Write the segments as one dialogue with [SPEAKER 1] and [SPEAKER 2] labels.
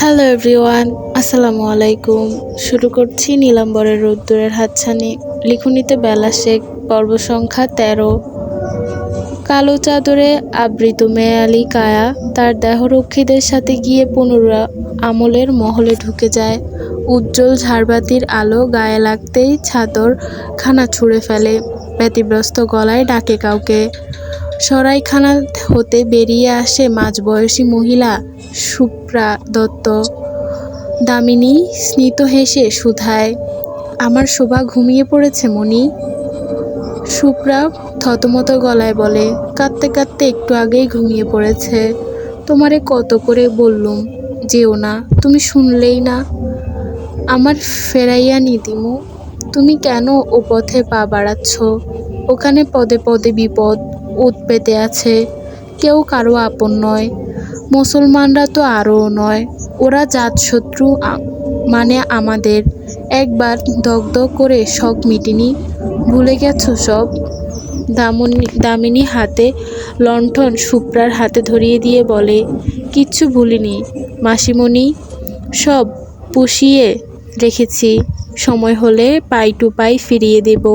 [SPEAKER 1] Hello everyone, আসসালামু আলাইকুম। শুরু করছি নীলাম্বরের রোদ্দুরের হাতছানি। লিখনিতে বেলা শেখ, পর্ব সংখ্যা ১৩। কালো চাদরে আবৃত মেয়ালি কায়া তার দেহরক্ষীদের সাথে গিয়ে পুনরা আমলের মহলে ঢুকে যায়। উজ্জ্বল ঝাড়বাতির আলো গায়ে লাগতেই ছাদর খানা ছুঁড়ে ফেলে, ব্যতিব্যস্ত গলায় ডাকে কাউকে। সরাইখানা হতে বেরিয়ে আসে মাঝবয়সী মহিলা সুপ্রা দত্ত। দামিনী স্নিত হেসে শুধায়, আমার শোভা ঘুমিয়ে পড়েছে মণি? সুপ্রা থতমত গলায় বলে, কাঁদতে কাঁদতে একটু আগেই ঘুমিয়ে পড়েছে। তোমারে কত করে বললুম যেও না, তুমি শুনলেই না। আমার ফেরাইয়া নিদিমু, তুমি কেন ও পথে পা বাড়াচ্ছ? ওখানে পদে পদে বিপদ ওত পেতে আছে, কেউ কারো আপন নয়। মুসলমানরা তো আরও নয়, ওরা জাতশত্রু, মানে আমাদের। একবার দগ্ধ করে শখ মিটিনি, ভুলে গেছো সব? দামিনী হাতে লণ্ঠন সুপ্রার হাতে ধরিয়ে দিয়ে বলে, কিচ্ছু ভুলিনি মাসিমণি, সব পুষিয়ে রেখেছি, সময় হলে পাই টু পাই ফিরিয়ে দেব।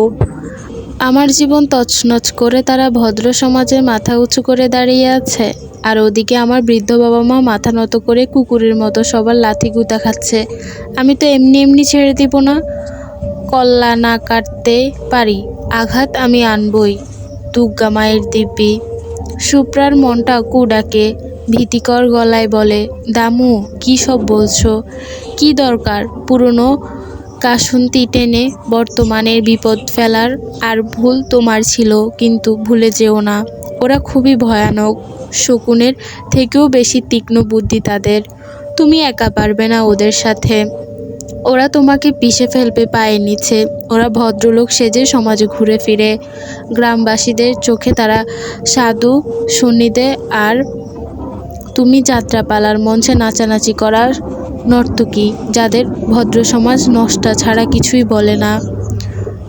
[SPEAKER 1] আমার জীবন তছনছ করে তারা ভদ্র সমাজে মাথা উঁচু করে দাঁড়িয়ে আছে, আর ওদিকে আমার বৃদ্ধ বাবা মা মাথা নত করে কুকুরের মতো সবার লাথি গুঁতা খাচ্ছে। আমি তো এমনি এমনি ছেড়ে দিব না। কল্লা না কাটতে পারি, আঘাত আমি আনবই, দুর্গা মায়ের দিব্যি। সুপ্রার মনটা কু ডাকে, ভীতিকর গলায় বলে, দামু কি সব বলছো? কি দরকার পুরনো কাসুন্তি টেনে বর্তমানের বিপদ ফেলার? আর ভুল তোমার ছিল, কিন্তু ভুলে যেও না, ওরা খুবই ভয়ানক। শকুনের থেকেও বেশি তীক্ষ্ণ বুদ্ধি তাদের। তুমি একা পারবে না ওদের সাথে, ওরা তোমাকে পিষে ফেলবে পায়ের নিচে। ওরা ভদ্রলোক সেজে সমাজে ঘুরে ফিরে, গ্রামবাসীদের চোখে তারা সাধু সুন্নিতে, আর তুমি যাত্রাপালার মঞ্চে নাচানাচি করার নর্তকী, যাদের ভদ্র সমাজ নষ্টা ছাড়া কিছুই বলে না।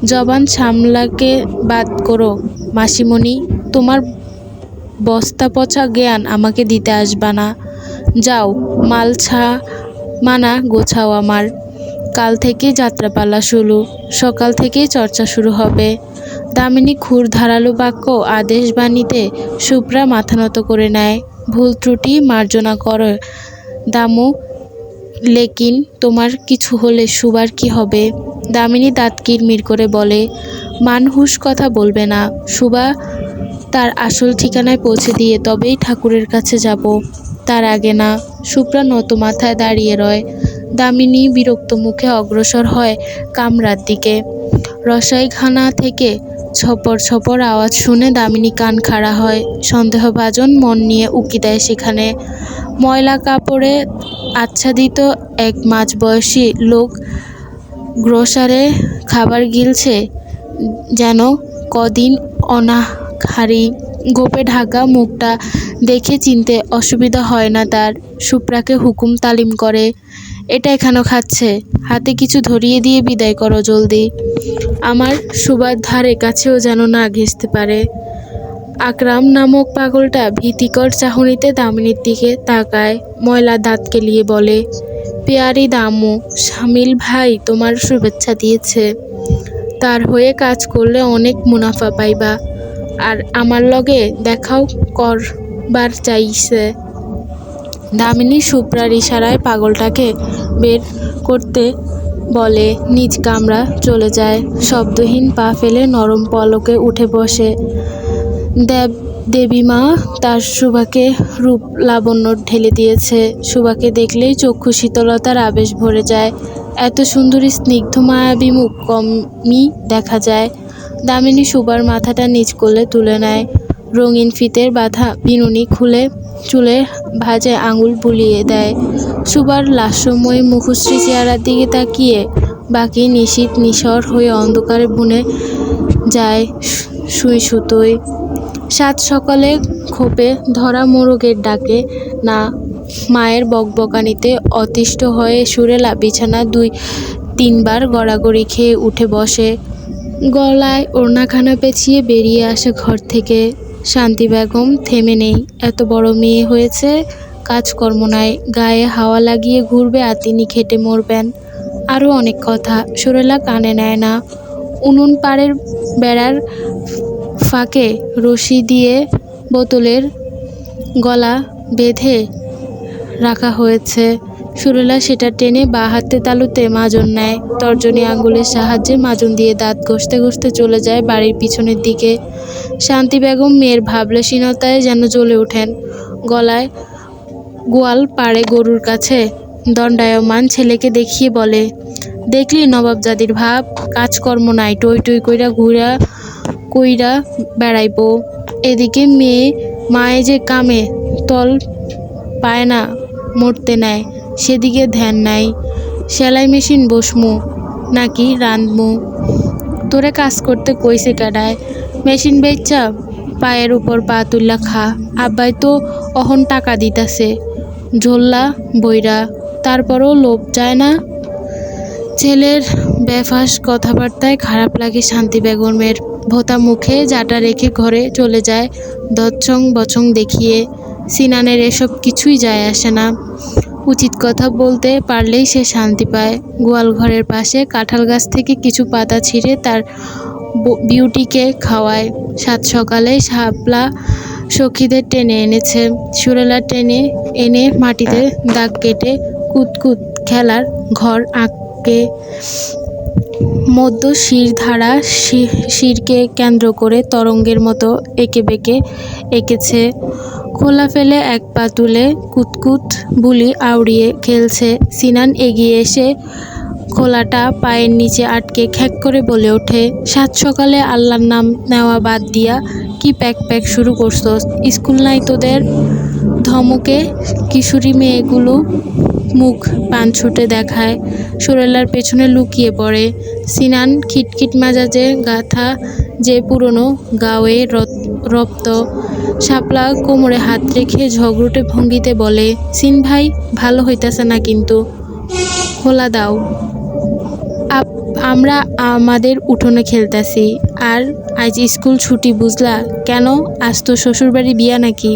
[SPEAKER 1] জবান সামলাকে বাদ করো মাসিমণি, তোমার বস্তা পচা জ্ঞান আমাকে দিতে আসবা না। যাও, মানা গোছাও আমার। কাল থেকে যাত্রাপালা শুরু, সকাল থেকেই চর্চা শুরু হবে। দামিনী খুর ধারালো বাক্য আদেশ বাণীতে সুপ্রা মাথা নত করে নেয়। ভুল ত্রুটি মার্জনা করে দামু, লেকিন তোমার কিছু হলে সুবার কি হবে? দামিনী দাঁত কিরমির করে বলে, মানহুস কথা বলবে না। সুবা তার আসল ঠিকানায় পৌঁছে দিয়ে তবেই ঠাকুরের কাছে যাব, তার আগে না। সুপ্রা নত মাথায় দাঁড়িয়ে রয়। দামিনী বিরক্ত মুখে অগ্রসর হয় কামরার দিকে। রসাইখানা থেকে ছপর ছপর আওয়াজ শুনে দামিনী কান খাড়া হয়, সন্দেহভাজন মন নিয়ে উকি দেয় সেখানে। ময়লা কাপড়ে আচ্ছাদিত এক মাঝবয়সী লোক গ্রোসারে খাবার গিলছে, যেন কদিন অনাহারী। গোপে ঢাকা, মুখটা দেখে চিনতে অসুবিধা হয় না তার। সুপ্রাকে হুকুম তালিম করে, এটা এখানেও খাচ্ছে, হাতে কিছু ধরিয়ে দিয়ে বিদায় করো জলদি, আমার সুবার ধারে কাছেও যেন না ঘেঁষতে পারে। আকরাম নামক পাগলটা ভীতিকর চাহনিতে দামিনীর দিকে তাকায়, ময়লা দাঁত কেলিয়ে বলে, পেয়ারি দামু, শামিল ভাই তোমার শুভেচ্ছা দিয়েছে, তার হয়ে কাজ করলে অনেক মুনাফা পাইবা, আর আমার লগে দেখাও করবার চাইছে। দামিনী সুপ্রার ইশারায় পাগলটাকে বের করতে বলে নিজ কামরা চলে যায়। শব্দহীন পা ফেলে নরম পলকে উঠে বসে। দেবীমা তার সুভাকে রূপ লাবণ্য ঢেলে দিয়েছে। সুভাকে দেখলেই চক্ষু শীতলতার আবেশ ভরে যায়। এত সুন্দরী স্নিগ্ধ মায়াবী মুখ কমই দেখা যায়। দামিনী সুভার মাথাটা নিচ কোলে তুলে নেয়। রঙিন ফিতের বাঁধা বিনুনি খুলে চুলে ভাঁজে আঙুল বুলিয়ে দেয়। সুভার লাস্যময়ী মুখশ্রী চেহারার দিকে তাকিয়ে বাকি নিশীথ নিশর হয়ে অন্ধকারে বুনে যায় সুই সুতোয়। সাত সকালে খোপে ধরা মোরগের ডাকে না, মায়ের বকবকানিতে অতিষ্ঠ হয়ে সুরেলা বিছানা 2-3 বার গড়াগড়ি খেয়ে উঠে বসে। গলায় ওড়নাখানা পেঁচিয়ে বেরিয়ে আসে ঘর থেকে। শান্তি বেগম থেমে নেই, এত বড় মেয়ে হয়েছে, কাজকর্ম নাই, গায়ে হাওয়া লাগিয়ে ঘুরবে আর তিনি খেটে মরবেন। আরও অনেক কথা সুরেলা কানে নেয় না। উনুন পাড়ের বেড়ার ফাঁকে রশি দিয়ে বোতলের গলা বেঁধে রাখা হয়েছে। সুরেলা সেটা টেনে বাঁ হাতে তালুতে মাজন নেয়। তর্জনী আঙ্গুলের সাহায্যে মাজন দিয়ে দাঁত ঘষতে ঘষতে চলে যায় বাড়ির পিছনের দিকে। শান্তি বেগম মেয়ের ভাবলেশীনতায় যেন জ্বলে ওঠেন। গলায় গোয়াল পাড়ে গরুর কাছে দণ্ডায়মান ছেলেকে দেখিয়ে বলে, দেখলি নবাবজাদির ভাব, কাজকর্ম নাই, টই টই কইরা বেড়াইব। এদিকে মায়ে যে কামে তল পায় না, মরতে নেয়, সেদিকে ধ্যান নাই। সেলাই মেশিন বসমু নাকি রাঁধমু? তোরে কাজ করতে কইছে কেডায়? মেশিন বেচ্চা পায়ের উপর পা তুললা খা। আব্বাই তো অহন টাকা দিতাছে ঝোল্লা বইরা, তারপরও লোভ যায় না। ছেলের বেফাস কথাবার্তায় খারাপ লাগে শান্তি বেগমের। ভোতা মুখে জাটা রেখে ঘরে চলে যায় দচ্ছং বছং দেখিয়ে। সিনানের এসব কিছুই যায় আসে না। উচিত কথা বলতে পারলেই সে শান্তি পায়। গোয়াল ঘরের পাশে কাঁঠাল গাছ থেকে কিছু পাতা ছিঁড়ে তার বিউটিকে খাওয়ায়। সাত সকালে শাপলা সখীদের টেনে এনেছে। সুরেলা টেনে এনে মাটিতে দাগ কেটে কুতকুত খেলার ঘর আঁকে। মধ্য শিরধারা শিরকে কেন্দ্র করে তরঙ্গের মতো এঁকে বেঁকে এঁকেছে। খোলা ফেলে এক পা তুলে কুতকুত বুলি আউড়িয়ে খেলছে। সিনান এগিয়ে এসে খোলাটা পায়ের নিচে আটকে খ্যাক করে বলে ওঠে, সাত সকালে আল্লাহর নাম নেওয়া বাদ দিয়া কি প্যাক প্যাক শুরু করছস? স্কুল নাই তোদের? ধমকে কিশোরী মেয়েগুলো মুখ পান ছুটে দেখায়। সুরেলার পেছনে লুকিয়ে পড়ে। সিনান খিটখিট মেজাজে গাথা যে পুরনো গাওয়ে রপ্ত। শাপলা কোমরে হাত রেখে ঝগড়টে ভঙ্গিতে বলে, সিন ভাই, ভালো হইতাছে না কিন্তু, খোলা দাও। আমরা আমাদের উঠোনে খেলতাছি, আর আজ স্কুল ছুটি বুঝলা? কেন, আজ তো শ্বশুরবাড়ি বিয়া নাকি?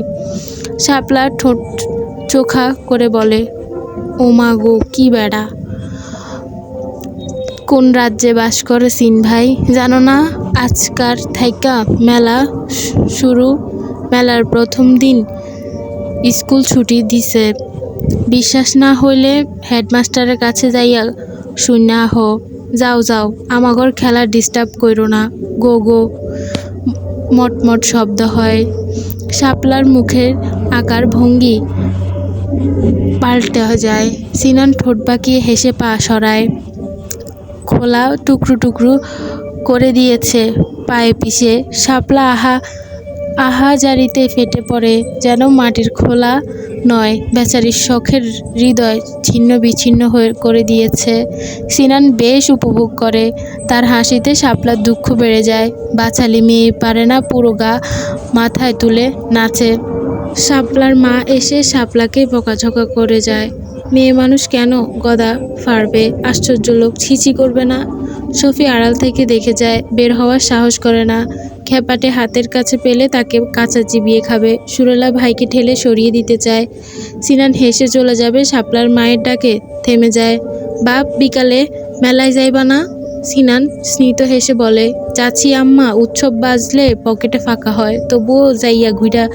[SPEAKER 1] শাপলা ঠোঁট চোখা করে বলে, ও মা গো, কি বেড়া! কোন রাজ্যে বাস করে সিন ভাই, জানো না? আজকার থাইকা মেলা শুরু, মেলার প্রথম দিন স্কুল ছুটি দিছে। বিশ্বাস না হইলে হেডমাস্টারের কাছে যাইয়া শুইনা হ। যাও যাও, আমাগর খেলার ডিস্টার্ব কইরো না। গো গো। মটমট শব্দ হয়। শাপলার মুখের আকার ভঙ্গি পাল্টে যায়। সিনান ঠোঁট বাঁকিয়ে হেসে পা সরায়। খোলা টুকরো টুকরো করে দিয়েছে পায়ে পিষে। শাপলা আহাজারিতে ফেটে পড়ে, যেন মাটির খোলা নয়, বেচারির শখের হৃদয় ছিন্ন বিচ্ছিন্ন করে দিয়েছে। সিনান বেশ উপভোগ করে। তার হাসিতে শাপলার দুঃখ বেড়ে যায়। বাচালি মেয়ে পারে না পুরো গা মাথায় তুলে নাচে। শাপলার মা এসে শাপলাকে বকাঝকা করে যায়। মেয়ে মানুষ কেন গদা ফাড়বে? আশ্চর্য লোক, ছিছি করবে না? সফি আড়াল থেকে দেখে যায়, বের হওয়ার সাহস করে না। খেপাটে হাতের কাছে পেলে তাকে কাঁচা চিবিয়ে খাবে। সুরেলা ভাইকে ঠেলে সরিয়ে দিতে চায়। সিনান হেসে চলে যাবে, শাপলার মায়ের ডাকে থেমে যায়। বাপ, বিকালে মেলায় যাইবা না? সিনান স্নিত হেসে বলে, চাচি আম্মা, উৎসব বাজলে পকেটে ফাঁকা হয়, তবুও যাইয়া ঘুরা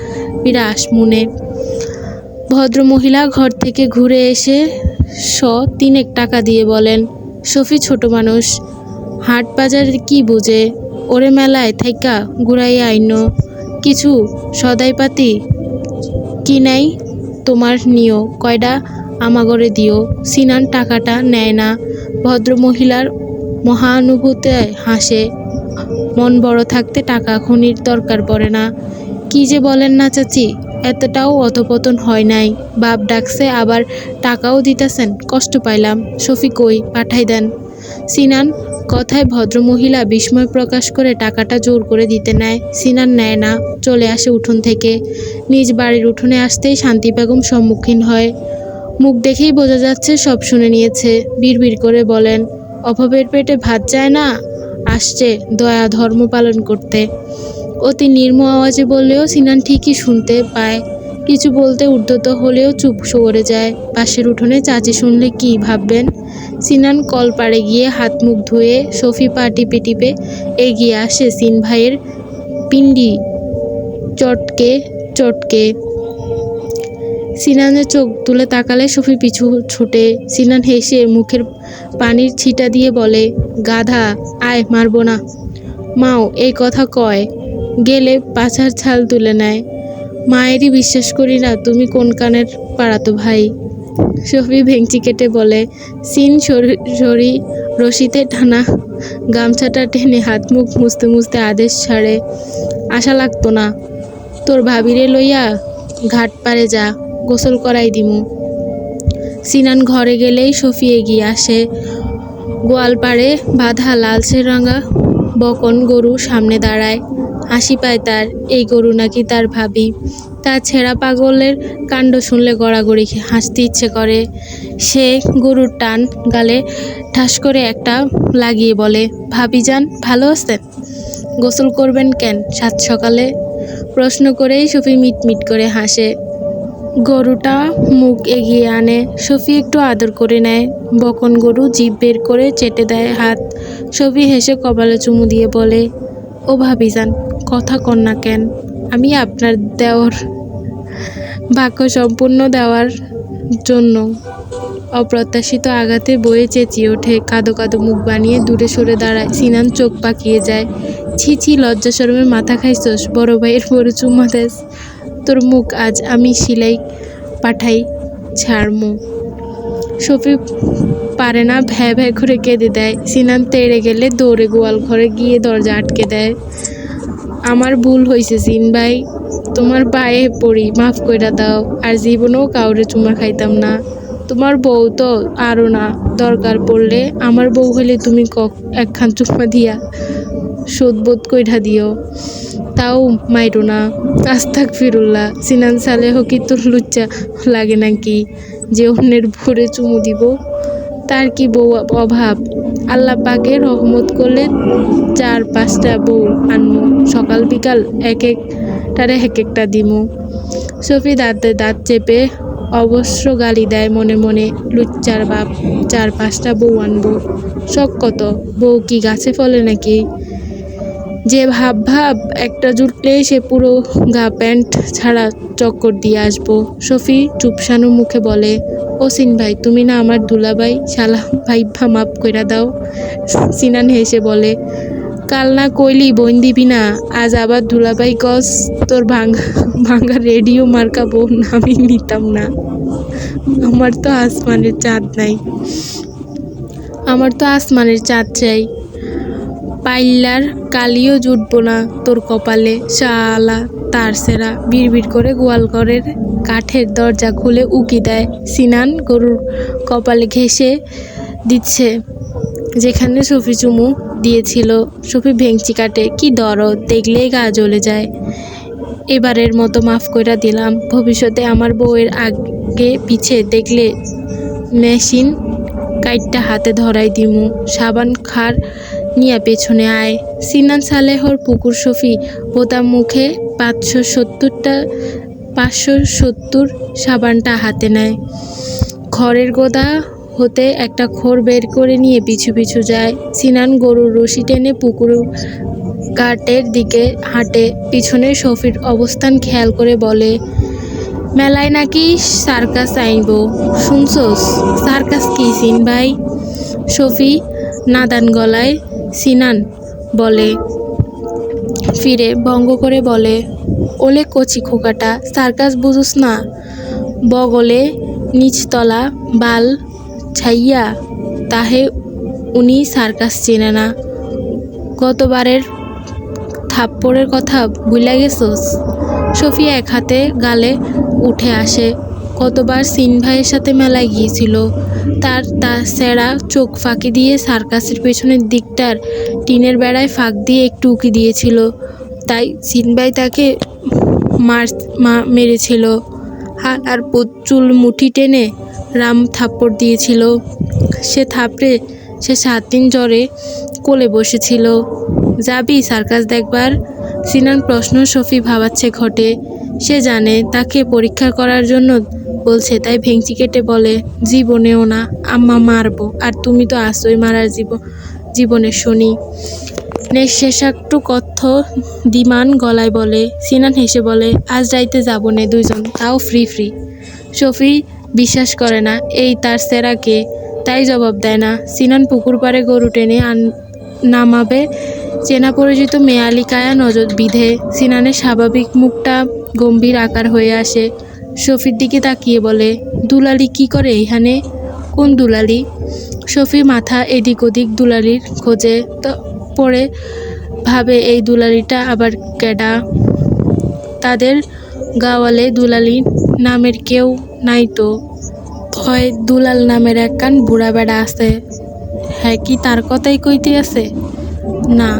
[SPEAKER 1] ফিরা আসমুনে। ভদ্রমহিলা ঘর থেকে ঘুরে এসে 3 টাকা দিয়ে বলেন, সফি ছোট মানুষ, হাট বাজারের কি বুঝে? ওরে মেলায় থাইকা ঘুরাইয়া আইনো, কিছু সদাইপাতি কি নাই তোমার নিও, কয়ডা আমাগরে দিও। সিনান টাকাটা নেয় না। ভদ্রমহিলার মহানুভূতিতে হাসে। মন বড় থাকতে টাকা খনির দরকার পড়ে না। কি যে বলেন না চাচি, এতটাও অধপতন হয় নাই। বাপ ডাকছে, আবার টাকাও দিতেছেন, কষ্ট পাইলাম। সফি কই, পাঠাই দেন। সিনান কথায় ভদ্রমহিলা বিস্ময় প্রকাশ করে টাকাটা জোর করে দিতে নেয়। সিনান নেয় না, চলে আসে উঠোন থেকে। নিজ বাড়ির উঠোনে আসতেই শান্তি বেগম সম্মুখীন হয়। মুখ দেখেই বোঝা যাচ্ছে সব শুনে নিয়েছে। বিড়বিড় করে বলেন, অভাবের পেটে ভাত যায় না, আসছে দয়া ধর্ম পালন করতে। অতি নির্ম আওয়াজে বললেও সিনান ঠিকই শুনতে পায়। কিছু বলতে উদ্যত হলেও চুপ করে যায়। পাশের উঠোনে চাচি শুনলে কি ভাববেন। সিনান কল পাড়ে গিয়ে হাত মুখ ধুয়ে শফি পা টিপে টিপে এগিয়ে আসে সিন ভাইয়ের পিণ্ডি চটকে চটকে। সিনানের চোখ তুলে তাকালে শফি পিছু ছুটে। সিনান হেসে মুখের পানির ছিটা দিয়ে বলে, গাধা, আয়, মারবো না। মাও এই কথা কয়, গেলে পাছার ছাল তুলে নেয়। মায়েরই বিশ্বাস করি না, তুমি কোন কানের পাড়াতো ভাই। শফি ভেংচি কেটে বলে। সিন সরি রশিতে টানা গামছাটা টেনে হাত মুখ মুছতে মুছতে আদেশ ছাড়ে, আশা লাগতো না। তোর ভাবিরে লইয়া ঘাট পারে যা, গোসল করাই দিমু। সিনান ঘরে গেলেই শফি এগিয়ে আসে। গোয়ালপাড়ে বাঁধা লালচে রাঙা বকন গরু সামনে দাঁড়ায়। হাসি পায় তার, এই গরু নাকি তার ভাবি। তার ছেঁড়া পাগলের কাণ্ড শুনলে গড়াগড়ি হাসতে ইচ্ছে করে। সে গরুর টান গালে ঠাস করে একটা লাগিয়ে বলে, ভাবিজান ভালো আছেন? গোসল করবেন কেন সাত সকালে? প্রশ্ন করেই শফি মিটমিট করে হাসে। গরুটা মুখ এগিয়ে আনে। শফি একটু আদর করে নেয়। বকন গরু জিভ বের করে চেটে দেয় হাত। শফি হেসে কপালে চুমু দিয়ে বলে, ও ভাবিজান, কথা কন না কেন? আমি আপনার দেওর। বাক্য সম্পূর্ণ দেওয়ার জন্য অপ্রত্যাশিত আঘাতে বয়ে চেঁচিয়ে ওঠে। কাঁদো কাঁদো মুখ বানিয়ে দূরে সরে দাঁড়ায়। সিনান চোখ পাকিয়ে যায়। ছি ছি, লজ্জা শরমে মাথা খাইছস? বড় ভাইয়ের বড় চুম্মা দেস? তোর মুখ আজ আমি সিলাই পাঠাই ছাড়মু। শফি পারে না, ভ্যা ভ্যা করে কেঁদে দেয়। সিনান তেড়ে গেলে দৌড়ে গোয়াল ঘরে গিয়ে দরজা আটকে দেয়। আমার ভুল হয়েছে সিন ভাই, তোমার পায়ে পড়ি, মাফ কইরা দাও। আর জীবনেও কাউরে চুমা খাইতাম না। তোমার বউ তো আরও না, দরকার পড়লে আমার বউ হইলে তুমি একখান চুমা দিয়া শোধবোধ কইরা দিও, তাও মাইরো না। আস্তাগফিরুল্লাহ। সিনান সালেহ কি তোর লুচ্চা লাগে নাকি যে অন্যের ভরে চুমু দিব? তার কি বউ অভাব? আল্লাহ পাকের রহমত করলে 4-5টা বউ আনমু, সকাল বিকাল এক একটারে এক একটা দিমু। শফি দাঁতে দাঁত চেপে অবশ্য গালি দেয় মনে মনে, লুচ্চার বাপ, 4-5টা বউ আনবো, শখ কত? বউ কি গাছে ফলে নাকি? যে ভাব একটা জুটলেই সে পুরো গা প্যান্ট ছাড়া চক্কর দিয়ে আসবো। শফি চুপসানো মুখে বলে, ও সিন ভাই, তুমি না আমার দুলাভাই, শালা ভাইভা মাপ কইরা দাও। সিনান হেসে বলে, কাল না কইলি বোন দিবি না, আজ আবার দুলাভাই গস? তোর ভাঙ্গা রেডিও মার্কা বোন আমি নিতাম না। আমার তো আসমানের চাঁদ নাই, আমার তো আসমানের চাঁদ চাই। পাইল্লার কালিও জুটবো না তোর কপালে, শালা তার সেরা। বিড়বিড় করে গোয়ালঘরের কাঠের দরজা খুলে উকি দেয়। সিনান গরুর কপালে ঘেঁষে দিচ্ছে যেখানে শফি চুমু দিয়েছিল। শফি ভেংচি কাটে, কি দরদ, দেখলেই গা জ্বলে যায়। এবারের মতো মাফ কইরা দিলাম, ভবিষ্যতে আমার বউয়ের আগে পিছে দেখলে মেশিন কাইটটা হাতে ধরাই দিমু। সাবান খার নিয়া পেছনে আয়। সিনান সালেহর পুকুর। শফি বোতাম মুখে 570 সাবানটা হাতে নেয়। খড়ের গোদা হতে একটা খোর বের করে নিয়ে পিছু পিছু যায়। সিনান গরুর রশি টেনে পুকুর ঘাটের দিকে হাঁটে। পিছনে শফির অবস্থান খেয়াল করে বলে, মেলায় নাকি সার্কাস আইব, শুনছস? সার্কাস কি সিন ভাই? শফি নাদান গলায় সিনান বলে ফিরে ভঙ্গ করে বলে, ওলে কচি খোকাটা, সার্কাস বুঝুস না? বগলে নিচতলা বাল ছাইয়া তাহে উনি সার্কাস চেনে না। গতবারের থাপ্পড়ের কথা ভুলা গেছস? শফি এক হাতে গালে উঠে আসে। কতবার সিন ভাইয়ের সাথে মেলায় গিয়েছিল। তার সেরা চোখ ফাঁকি দিয়ে সার্কাসের পেছনের দিকটার টিনের বেড়ায় ফাঁক দিয়ে একটু উকি দিয়েছিল। তাই সিন ভাই তাকে মেরেছিল। হাত আর চুল মুঠি টেনে রাম থাপ্পড় দিয়েছিল। সে থাপড়ে সে 7 দিন জ্বরে কোলে বসেছিল। যাবি সার্কাস দেখবার? সিনান প্রশ্ন শফি ভাবাচ্ছে ঘটে। সে জানে তাকে পরীক্ষা করার জন্য বলছে, তাই ভেঙচি কেটে বলে, জীবনেও না, আম্মা মারবো, আর তুমি তো আসোই মারার জীবনে শনি। শেষাক্ত কথ্য দিমান গলায় বলে। সিনান হেসে বলে, আজ রাইতে যাবো নে দুইজন, তাও ফ্রি। শফি বিশ্বাস করে না এই তার সেরাকে, তাই জবাব দেয় না। সিনান পুকুর পাড়ে গরু টেনে নামাবে, চেনা পরিচিত মেয়ালি কায়া নজর বিধে। সিনানের স্বাভাবিক মুখটা গম্ভীর আকার হয়ে আসে। শফির দিকে তাকিয়ে বলে, দুলালি কি করে এখানে? কোন দুলালি? শফি মাথা এদিক ওদিক দুলালির খোঁজে তো পড়ে, ভাবে এই দুলালিটা আবার কেডা? তাদের গাওয়ালে দুলালি নামের কেউ নাই তো। হয় দুলাল নামের একখান বুড়া বেড়া আছে। হ্যাঁ কি তার কথাই কইতে আছে? না,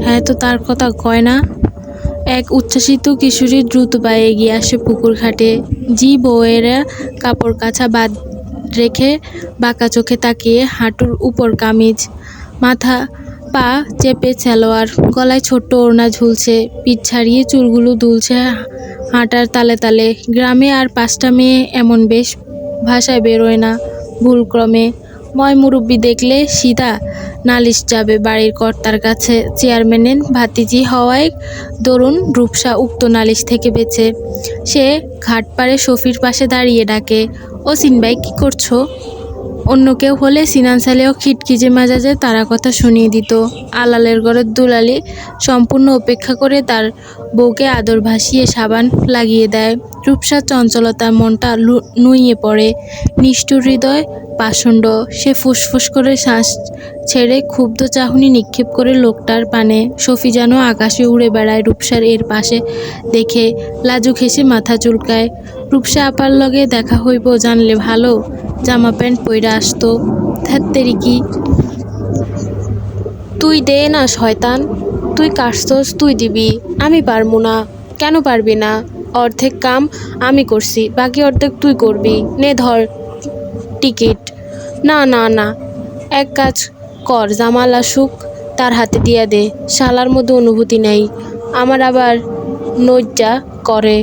[SPEAKER 1] হ্যাঁ তো তার কথা কয় না। এক উচ্ছ্বাসিত কিশোরী দ্রুত পায়ে এগিয়ে আসে পুকুর ঘাটে। জি বউয়েরা কাপড় কাচা বাদ রেখে বাঁকা চোখে তাকিয়ে, হাঁটুর উপর কামিজ, মাথা পা চেপে সালোয়ার, গলায় ছোট্ট ওড়না ঝুলছে, পিঠ ছাড়িয়ে চুলগুলো দুলছে হাঁটার তালে তালে। গ্রামে আর 5টা মেয়ে এমন বেশ ভাষায় বেরোয় না ভুলক্রমে। ময় মুরব্বি দেখলে সিধা নালিশ যাবে বাড়ির কর্তার কাছে। চেয়ারম্যানের ভাতিজি হওয়ায় দরুন রূপসা উক্ত নালিশ থেকে বেঁচে। সে ঘাট পাড়ে শফির পাশে দাঁড়িয়ে ডাকে, ও সিনবাই কি করছো? অন্য কেউ হলে সিনান সালেও খিটখিজে মেজাজে তারা কথা শুনিয়ে দিত। আলালের ঘরের দুলালি সম্পূর্ণ উপেক্ষা করে তার বউকে আদর ভাসিয়ে সাবান লাগিয়ে দেয়। রূপসার চঞ্চলতা মনটা নুইয়ে পড়ে। নিষ্ঠুর হৃদয় পাষণ্ড। সে ফুসফুস করে শ্বাস ছেড়ে ক্ষুব্ধ চাহনি নিক্ষেপ করে লোকটার পানে। শফি যেন আকাশে উড়ে বেড়ায় রূপসার এর পাশে দেখে, লাজুক হেসে মাথা চুলকায়। রূপসা আপার লগে দেখা হইব জানলে ভালো জামা প্যান্ট পইরা আসতো। ধ্যাত্তেরি কি! তুই দে না শয়তান, তুই কাটছস তুই দিবি, আমি পারবো না। কেন পারবি না? অর্ধেক কাম আমি করছি, বাকি অর্ধেক তুই করবি। নে ধর টিকিট। না না না, এক কাজ কর, জামাল আসুক তার হাতে দিয়া দে। শালার মধ্যে অনুভূতি নেই, আমার আবার লজ্জা করে।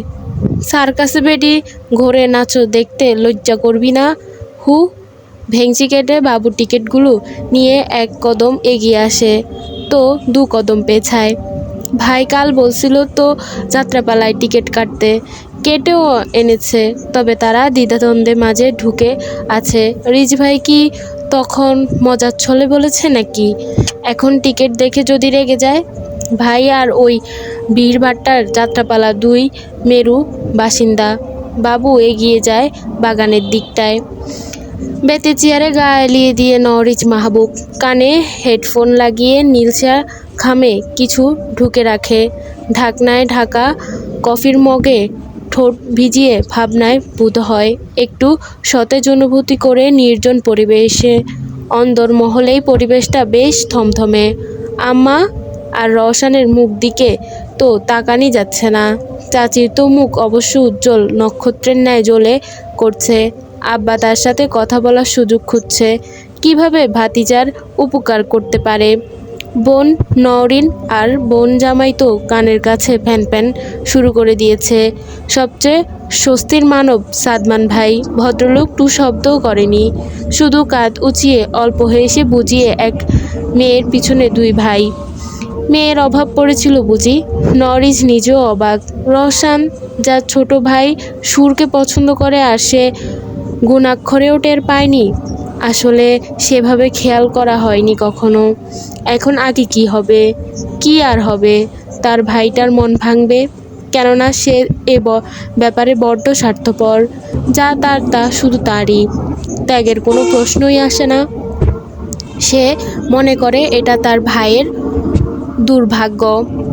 [SPEAKER 1] সার্কাসে বেডি ঘোরে নাচো দেখতে লজ্জা করবি না? হু। ভেংচি কেটে বাবু টিকিটগুলো নিয়ে এক কদম এগিয়ে আসে তো 2 কদম পেছায়। ভাই কাল বলছিল তো যাত্রাপালায় টিকিট কাটতে, কেটেও এনেছে, তবে তারা দ্বিধাদ্বন্দ্বের মাঝে ঢুকে আছে। রিজ ভাই কি তখন মজার ছলে বলেছে নাকি এখন টিকিট দেখে যদি রেগে যায়? ভাই আর ওই বীরভাট্টার যাত্রাপালা 2 মেরু বাসিন্দা। বাবু এগিয়ে যায় বাগানের দিকটায়। বেতে চেয়ারে গা এলিয়ে দিয়ে নরিজ মাহবুব কানে হেডফোন লাগিয়ে নীলচা খামে কিছু ঢুকে রাখে। ঢাকনায় ঢাকা কফির মগে ঠোঁট ভিজিয়ে ভাবনায় বুধ হয়। একটু সতেজ অনুভূতি করে নির্জন পরিবেশে অন্দরমহলেই পরিবেশটা বেশ থমথমে। আম্মা আর রওশনের মুখ দিকে তো তাকানি যাচ্ছে না। চাচির তো মুখ অবশ্য উজ্জ্বল নক্ষত্রের ন্যায় জ্বলে করছে। আব্বা তার সাথে কথা বলার সুযোগ খুঁজছে, কিভাবে ভাতিজার উপকার করতে পারে। বোন নওরিন আর বোন জামাই তো কানের কাছে ফ্যান শুরু করে দিয়েছে। সবচেয়ে স্বস্তির মানব সাদমান ভাই। ভদ্রলোক টু শব্দও করেনি, শুধু কাঁধ উঁচিয়ে অল্প হেসে বুঝিয়ে এক মেয়ের পিছনে 2 ভাই। মেয়ের অভাব পড়েছিল বুঝি? নরিজ নিজেও অবাক। রওশন যার ছোট ভাই সুরকে পছন্দ করে আর সে গুণাক্ষরেও টের পায়নি, আসলে সেভাবে খেয়াল করা হয়নি কখনো। এখন আগে কি হবে? কি আর হবে? তার ভাইটার মন ভাঙবে, কেননা সে ব্যাপারে বড্ড স্বার্থপর। যা তার তা শুধু তারই, ত্যাগের কোনো প্রশ্নই আসে না। সে মনে করে এটা তার ভাইয়ের দুর্ভাগ্য।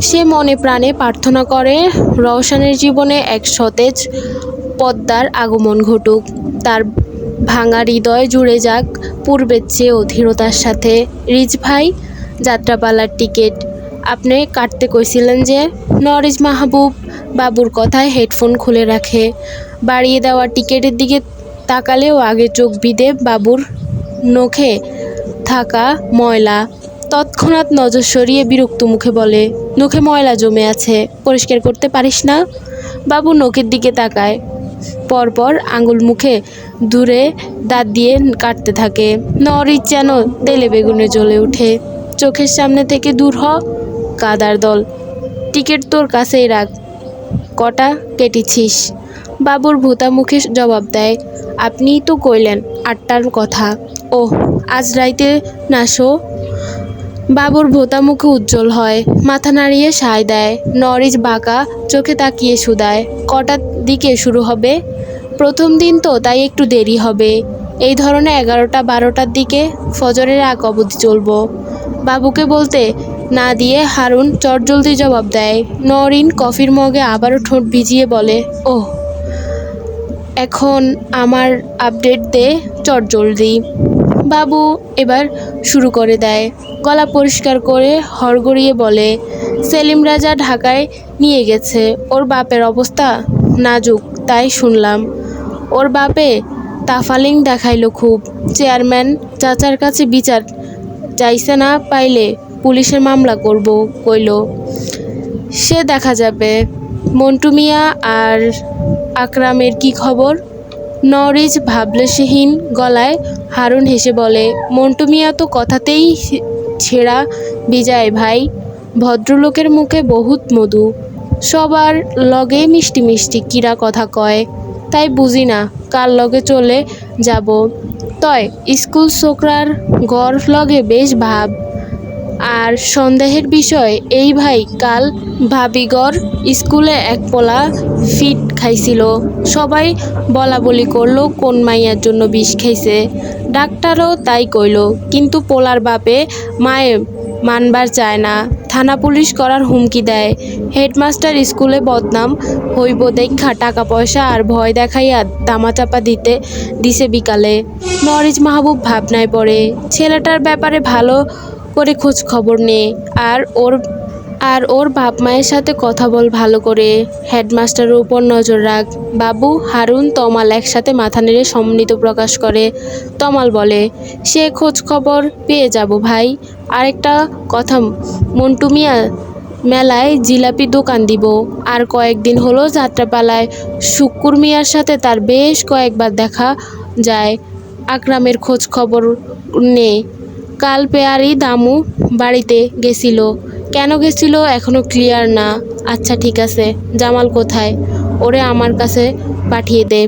[SPEAKER 1] সে মনে প্রাণে প্রার্থনা করে রওশনের জীবনে এক সতেজ পদ্মার আগমন ঘটুক, তার ভাঙা হৃদয় জুড়ে যাক পূর্বের চেয়ে অধীরতার সাথে। রিজ ভাই, যাত্রাপালার টিকিট আপনি কাটতে কইছিলেন যে? নরিজ মাহবুব বাবুর কথায় হেডফোন খুলে রাখে। বাড়িয়ে দেওয়া টিকিটের দিকে তাকালেও আগে চোখ বিঁধে বাবুর নখে থাকা ময়লা তৎক্ষণাৎ নজর সরিয়ে বিরক্ত মুখে বলে, নখে ময়লা জমে আছে, পরিষ্কার করতে পারিস না? বাবু নখের দিকে তাকায়, পরপর আঙুল মুখে দূরে দাঁত দিয়ে কাটতে থাকে। নরিচ যেন তেলে বেগুনে জ্বলে ওঠে। চোখের সামনে থেকে দূর হ, কাদার দল। টিকিট তোর কাছেই রাখ। কটা কেটেছিস? বাবুর ভোঁতা মুখে জবাব দেয়, আপনিই তো কইলেন 8টার কথা। ওহ, আজ রাইতে নাশো। বাবুর ভোঁতা মুখে উজ্জ্বল হয়, মাথা নাড়িয়ে সায় দেয়। নরিচ বাঁকা চোখে তাকিয়ে শুধায়, কটার দিকে শুরু হবে? প্রথম দিন তো, তাই একটু দেরি হবে। এই ধরনের 11টা 12টার দিকে, ফজরের আগ অবধি চলবো। বাবুকে বলতে না দিয়ে হারুন চটজলদি জবাব দেয়। নরিন কফির মগে আবারও ঠোঁট ভিজিয়ে বলে, ওহ, এখন আমার আপডেট দে চটজলদি। বাবু এবার শুরু করে দেয়, গলা পরিষ্কার করে হড়গড়িয়ে বলে, সেলিম রাজা ঢাকায় নিয়ে গেছে। ওর বাপের অবস্থা নাজুক, তাই শুনলাম। ওর বাপে তাফালিং দেখাইল খুব। চেয়ারম্যান চাচার কাছে বিচার চাইছে, না পাইলে পুলিশের মামলা করব কইল। সে দেখা যাবে। মন্টু মিয়া আর আকরামের কি খবর? নরিচ ভাবলেশহীন গলায় হারুন হেসে বলে, মন্টু মিয়া তো কথাতেই ছেঁড়া বিজায় ভাই। ভদ্রলোকের মুখে বহুত মধু, সবার লগে মিষ্টি মিষ্টি কিরা কথা কয়। তাই বুঝি না কার লগে চলে যাব। তয় স্কুল ছোকরার গড় লগে বেশ ভাব। আর সন্দেহের বিষয় এই ভাই, কাল ভাবিগর স্কুলে এক পোলা ফিট খাইছিল। সবাই বলা বলি করলো কোন মাইয়ার জন্য বিষ খাইছে। ডাক্তারও তাই কইল, কিন্তু পোলার বাপে মায়ে মানবার চায় না। থানা পুলিশ করার হুমকি দেয়। হেডমাস্টার স্কুলে বদনাম হইব দেখা টাকা পয়সা আর ভয় দেখাইয়া দামাচাপা দিছে বিকালে। নরিচ মাহবুব ভাবনায় পড়ে। ছেলেটার ব্যাপারে ভালো করে খোঁজ খবর নে, আর ওর বাপ মায়ের সাথে কথা বল ভালো করে। হেডমাস্টারের উপর নজর রাখ। বাবু, হারুন, তমাল একসাথে মাথা নেড়ে সম্মতি প্রকাশ করে। তমাল বলে, সে খোঁজ খবর পেয়ে যাব ভাই। আরেকটা কথা, মন্টু মিয়া মেলায় জিলাপি দোকান দিব। আর কয়েকদিন হলো যাত্রাপালায় শুক্কুর মিয়ার সাথে তার বেশ কয়েকবার দেখা যায়। আকরামের খোঁজ খবর নে। কাল পেয়ারি দামু বাড়িতে গেছিল। কেন গেছিল এখনো ক্লিয়ার না। আচ্ছা ঠিক আছে, জামাল কোথায়? ওরে আমার কাছে পাঠিয়ে দে।